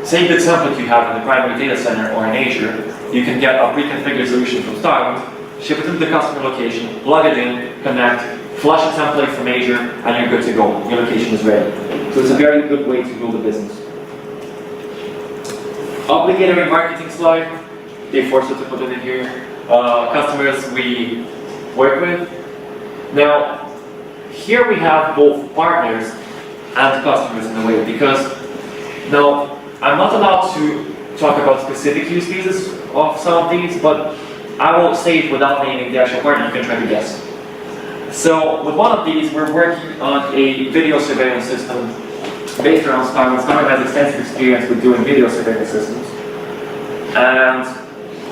save the template you have in the primary data center or in Azure. You can get a pre-configured solution from StarWind, ship it to the customer location, plug it in, connect, flush a template from Azure, and you're good to go. Your location is ready. So it's a very good way to build a business. Obligatory marketing slide. They forced us to put it in here. Customers we work with. Now, here we have both partners and customers in a way, because now I'm not allowed to talk about specific use cases of some of these, but I will say it without naming the actual partner. You can try to guess. So with one of these, we're working on a video surveillance system based around StarWind. StarWind has extensive experience with doing video surveillance systems, and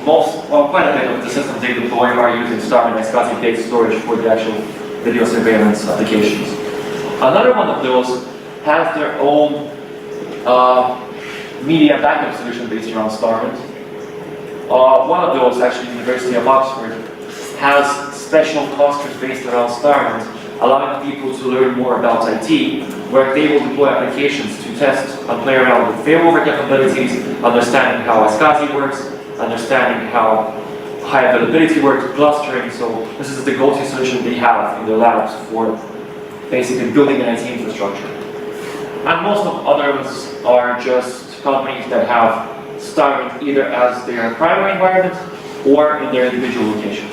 quite a bit of the systems they deploy are using StarWind as SCSI data storage for the actual video surveillance applications. Another one of those has their own media backup solution based around StarWind. One of those, actually, University of Oxford, has special clusters based around StarWind, allowing people to learn more about IT, where they will deploy applications to test and play around with failover capabilities, understanding how SCSI works, understanding how high availability works, clustering. So this is the go-to solution they have in their labs for basically building an IT infrastructure. And most of others are just companies that have StarWind either as their primary environment or in their individual location.